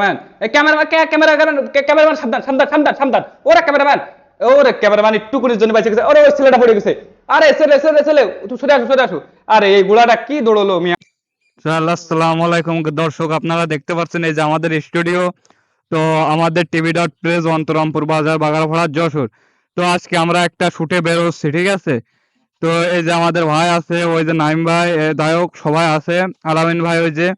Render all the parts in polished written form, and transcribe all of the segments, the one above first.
Man এই cameraman সাবধান সাবধান সাবধান সাবধান ওরে ক্যামেরাম্যান একটুকুনির জন্য বাইচে গেছে। ওরে ওই ছেলেটা পড়ে গেছে। আরে ছেলে ছেলে ছেলে তুই সরে আসো। আরে এই গুলাটা কি দৌড়লো মিয়া। আসসালামু আলাইকুম দর্শক, আপনারা দেখতে পাচ্ছেন এই যে আমাদের স্টুডিও। তো আমাদের টিভি.প্রেস অন্তরামপুর বাজার বাগারপাড়া যশোর। তো আজকে আমরা একটা শুটে বের হচ্ছি, ঠিক আছে। তো এই যে আমাদের ভাই আছে, ওই যে নাইম ভাই, দায়ক সবাই আছে, আলামিন ভাই ওই যে।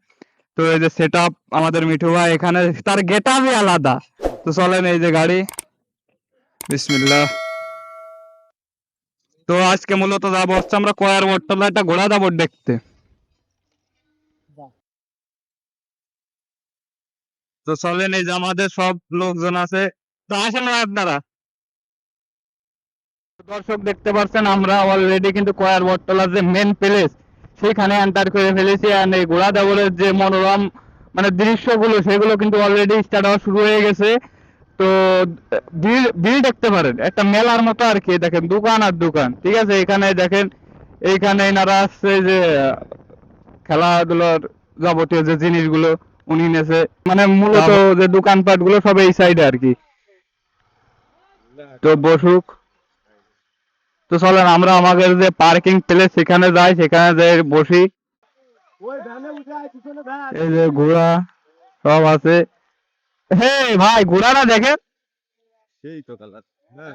তো এই যে সেট আপ আমাদের মিঠু ভাই, এখানে তার গেট আপই আলাদা। তো চলেন এই যে গাড়ি, বিসমিল্লাহ। তো আজকে মূলত যাবো হচ্ছে আমরা কয়ার বটতলা একটা ঘোড়া দাবর দেখতে। তো চলেন এই যে আমাদের সব লোকজন আছে। তো আসেন না আপনারা। দর্শক দেখতে পাচ্ছেন আমরা অলরেডি কিন্তু কয়ার বটতলার যে মেন প্লেস সেখানে এন্টার করে ফেলেছি। আর এই ঘোড়া দেবলের যে মনোরম মানে দৃশ্যগুলো সেগুলো কিন্তু অলরেডি স্টার্ট হওয়া শুরু হয়ে গেছে। তো ভিড় ভিড় দেখতে পারেন, একটা মেলার মতো আর কি। দেখেন দোকান আর দোকান, ঠিক আছে। এখানে দেখেন, এইখানে এনারা আসছে যে খেলাধুলার যাবতীয় যে জিনিসগুলো উনি নেছে, মানে মূলত যে দোকানপাট গুলো সব এই সাইডে আর কি। তো বসুক। তো চলেন আমরা আমাদের যে পার্কিং প্লেস সেখানে যাই, সেখানে যাই বসি। এই যে ঘোড়া সব আছে। হে ভাই ঘোড়াটা দেখেন, সেই তো কালার। হ্যাঁ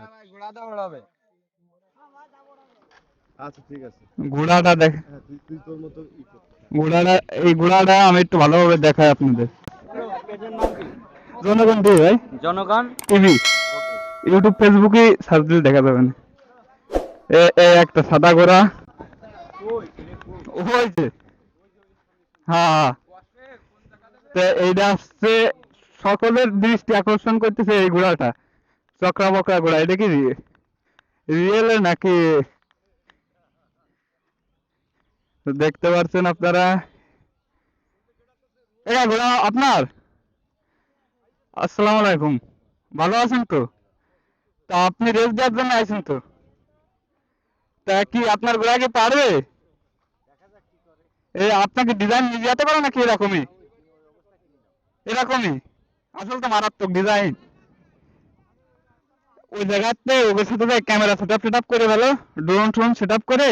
আচ্ছা ঠিক আছে। ঘোড়াটা দেখ। হ্যাঁ তুই তুই তোর মতো করতে থাক। ঘোড়াটা, এই ঘোড়াটা আমি একটু ভালোভাবে দেখাই আপনাদের। জনগণ টিভি ভাই, জনগণ টিভি ইউটিউব ফেসবুকে সার্চ দিলে দেখা যাবে না। এ একটা সাদা ঘোড়া, ওই যে, হ্যাঁ। তো এইটা আসছে সকলের দৃষ্টি আকর্ষণ করতেছে এই ঘোড়াটা, চক্রা বকরা ঘোড়া। এটা কি রিয়েল নাকি? তো দেখতে পাচ্ছেন আপনারা, এটা ঘোড়া আপনার। আসসালামু আলাইকুম, ভালো আছেন তো? তা আপনি রেস দেওয়ার জন্য আছেন তো? তা কি আপনার ঘোড়া কি পারবে? এই আপনাকে ডিজাইন নিয়ে যেতে পারে নাকি এরকমই? এরকমই আসলে তো মারাত্মক ডিজাইন। ওই জায়গাতে ওদের সাথে ক্যামেরা সেট আপ করে ভালো, ড্রোন ট্রোন সেট আপ করে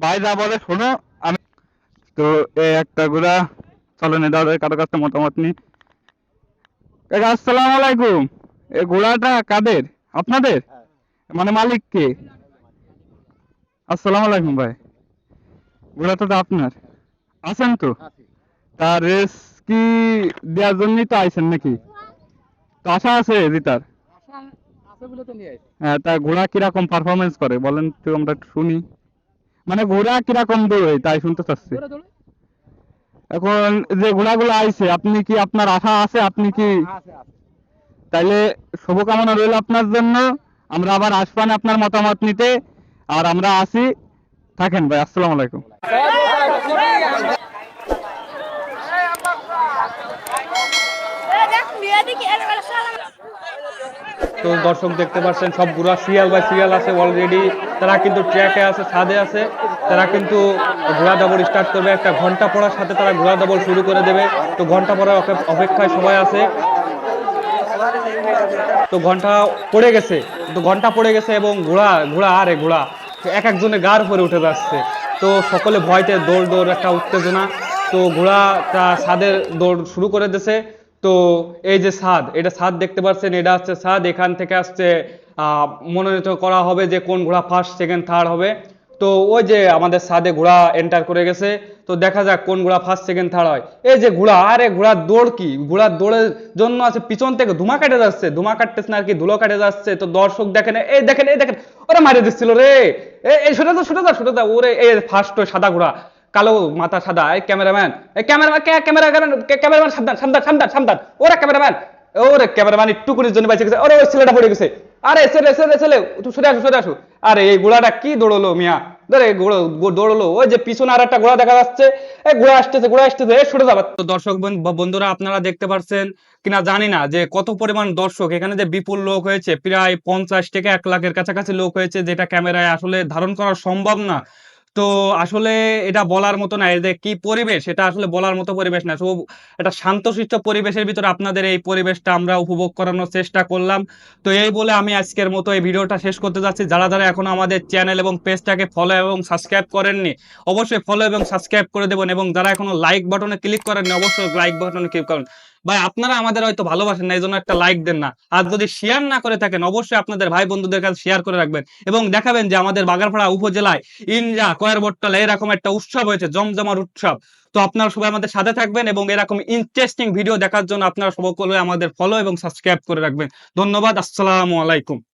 ভাই যা বলে শোনো। আমি তো এই একটা ঘোড়া, চলেন এটা কারো কাছে মতামত নি। আসসালামু আলাইকুম, এই ঘোড়াটা কাদের? আপনাদের? মানে মালিক কে? আসসালামু আলাইকুম ভাই, ঘোড়াটা তো আপনার, আছেন তো? তার রেস কি দেওয়ার জন্যই তো আইছেন নাকি? তো আশা আছে জিতার? হ্যাঁ, তা ঘোড়া কিরকম পারফরমেন্স করে বলেন তো, আমরা একটু শুনি। মানে ঘোড়া কিরকম দৌড়ে তাই শুনতে চাচ্ছি। এখন যে ঘোড়াগুলো আইছে, আপনি কি, আপনার আশা আছে? আপনি কি, তাইলে শুভকামনা রইল আপনার জন্য। আমরা আবার আসবান আপনার মতামত নিতে। আর আমরা আসি, থাকেন ভাই। আসসালামু আলাইকুম। তো দর্শক দেখতে পাচ্ছেন সব গুড়া সিরিয়াল বাই সিরিয়াল আছে অলরেডি। তারা কিন্তু ট্র্যাকে আছে, ছাদে আছে। তারা কিন্তু ঘোড়া দাবড় স্টার্ট করবে। একটা ঘন্টা পড়ার সাথে তারা ঘোড়া দাবড় শুরু করে দেবে। তো ঘন্টা পড়ার অপেক্ষায় সবাই আছে। তো ঘন্টা পড়ে গেছে, তো ঘন্টা পড়ে গেছে এবং ঘোড়া ঘোড়া আরে ঘোড়া এক একজনের গার উপরে উঠে যাচ্ছে। তো সকলে ভয়তে দৌড় দৌড় একটা উত্তেজনা। তো ঘোড়াটা ছাদের দৌড় শুরু করে দিয়েছে। তো এই যে ছাদ, এটা ছাদ দেখতে পাচ্ছেন, এটা হচ্ছে ছাদ। এখান থেকে আসছে মনোনীত করা হবে যে কোন ঘোড়া ফার্স্ট সেকেন্ড থার্ড হবে। তো ওই যে আমাদের ছাদে ঘোড়া এন্টার করে গেছে। তো দেখা যাক কোন ঘোড়া ফার্স্ট সেকেন্ড থার্ড হয়। এই যে ঘোড়া, আরে ঘোড়ার দৌড় কি, ঘোড়ার দৌড়ের জন্য আছে পিছন থেকে ধুমা কাটে যাচ্ছে, ধুমা কাটতেছে না আর কি, ধুলো কাটে যাচ্ছে। তো দর্শক দেখেন, এই দেখেন ওরা মারে দিচ্ছিল রে। এই শুনে দা ওরে, এই ফার্স্ট সাদা ঘোড়া, কালো মাথা সাদা। এই ক্যামেরাম্যান, ক্যামেরাম্যান সাবধান সাবধান সাবধান সাবধান। ওরে ক্যামেরাম্যান একটুকুনির জন্য বাইচে গেছে। ওরে ওই ছেলেটা পড়ে গেছে। আরে ছেলে তুই সরে আসো। আরে এই ঘোড়াটা কি দৌড়লো মিয়া। ধরে দৌড়লো। ওই যে পিছনে আর একটা ঘোড়া দেখা যাচ্ছে। এই ঘোড়া আসতেছে, সরে যাবে। তো দর্শক বন্ধুরা, আপনারা দেখতে পাচ্ছেন কিনা জানি না যে কত পরিমাণ দর্শক এখানে, যে বিপুল লোক হয়েছে, প্রায় 50 থেকে 1 লাখের কাছাকাছি লোক হয়েছে, যেটা ক্যামেরায় আসলে ধারণ করা সম্ভব না। তো আসলে এটা বলার মতো না, যে কি পরিবেশ, এটা আসলে বলার মতো পরিবেশ না। একটা শান্তশিষ্ট পরিবেশের ভিতরে আপনাদের এই পরিবেশটা আমরা উপভোগ করানোর চেষ্টা করলাম। তো এই বলে আমি আজকের মতো এই ভিডিওটা শেষ করতে যাচ্ছি। যারা যারা এখনো আমাদের চ্যানেল এবং পেজটাকে ফলো এবং সাবস্ক্রাইব করেননি, অবশ্যই ফলো এবং সাবস্ক্রাইব করে দেবেন, এবং যারা এখনো লাইক বাটনে ক্লিক করেননি, অবশ্যই লাইক বাটনে ক্লিক করুন। ভাই, আপনারা আমাদের হয়তো ভালোবাসেন না, এই জন্য একটা লাইক দেন না। আর যদি শেয়ার না করে থাকেন, অবশ্যই আপনাদের ভাই বন্ধুদের কাছে শেয়ার করে রাখবেন, এবং দেখাবেন যে আমাদের বাগারপাড়া উপজেলায় ইনজা কয়ের বটতলা এরকম একটা উৎসব হয়েছে, জমজমার উৎসব। তো আপনারা সবাই আমাদের সাথে থাকবেন, এবং এরকম ইন্টারেস্টিং ভিডিও দেখার জন্য আপনারা সকলে আমাদের ফলো এবং সাবস্ক্রাইব করে রাখবেন। ধন্যবাদ। আসসালামু আলাইকুম।